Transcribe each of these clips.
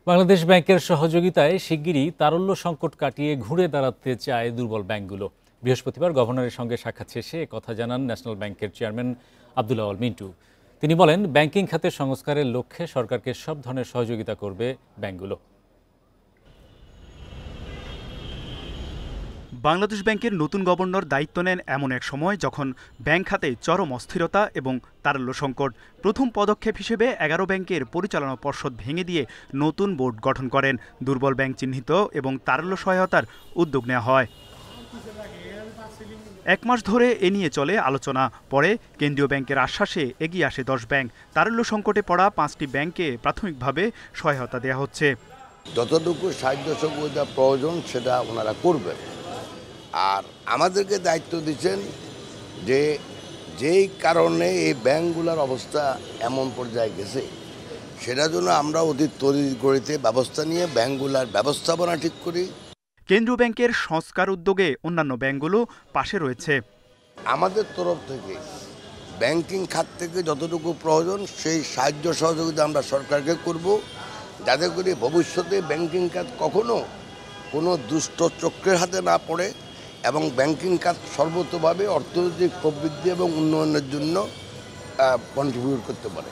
বাংলাদেশ ব্যাংকের সহযোগিতায় শিগগিরই তারল্য সংকট কাটিয়ে ঘুরে দাঁড়াতে চায় দুর্বল ব্যাংকগুলো। বৃহস্পতিবার গভর্নরের সঙ্গে সাক্ষাৎ শেষে কথা জানান ন্যাশনাল ব্যাংকের চেয়ারম্যান আব্দুল আওয়াল মিন্টু। তিনি বলেন, ব্যাংকিং খাতের সংস্কারের লক্ষ্যে সরকারকে সব ধরনের সহযোগিতা করবে ব্যাংকগুলো। বাংলাদেশ ব্যাংকের নতুন গভর্নর দায়িত্ব নেন এমন এক সময় যখন ব্যাংক খাতে চরম অস্থিরতা এবং তারল্য সংকট। প্রথম পদক্ষেপ হিসেবে ১১ ব্যাংকের পরিচালনা পর্ষদ ভেঙে দিয়ে নতুন বোর্ড গঠন করেন। দুর্বল ব্যাংক চিহ্নিত এবং তারল্য সহায়তার উদ্যোগ নেওয়া হয়। ১ মাস ধরে এ নিয়ে চলে আলোচনা। পরে কেন্দ্রীয় ব্যাংকের আশ্বাসে এগিয়ে আসে ১০ ব্যাংক। তারল্য সংকটে পড়া ৫টি ব্যাংকে প্রাথমিকভাবে সহায়তা দেওয়া হচ্ছে। যতটুকু সাহায্য সহযোগিতা প্রয়োজন সেটা ওনারা করবেন। আর আমাদেরকে দায়িত্ব দিচ্ছেন যে যেই কারণে এই ব্যাংকগুলোর অবস্থা এমন পর্যায়ে গেছে সেটার জন্য আমরা অতি তড়িঘড়িতে ব্যবস্থা নিয়ে ব্যাংকগুলোর ব্যবস্থাপনা ঠিক করি। কেন্দ্রীয় ব্যাংকের সংস্কার উদ্যোগে অন্যান্য ব্যাংকগুলো পাশে রয়েছে। আমাদের তরফ থেকে ব্যাংকিং খাত থেকে যতটুকু প্রয়োজন সেই সাহায্য সহযোগিতা আমরা সরকারকে করব, যাতে করে ভবিষ্যতে ব্যাংকিং খাত কখনো কোনো দুষ্ট চক্রের হাতে না পড়ে এবং ব্যাংকিং খাত সর্বতোভাবে অর্থনৈতিক প্রবৃদ্ধি এবং উন্নয়নের জন্য কন্ট্রিবিউট করতে পারে।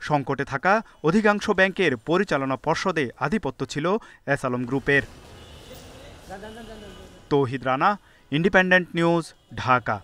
সংকটে থাকা অধিকাংশ ব্যাংকের পরিচালনা পর্ষদে আধিপত্য ছিল এস আলম গ্রুপের। তৌহিদ রানা, ইন্ডিপেন্ডেন্ট নিউজ, ঢাকা।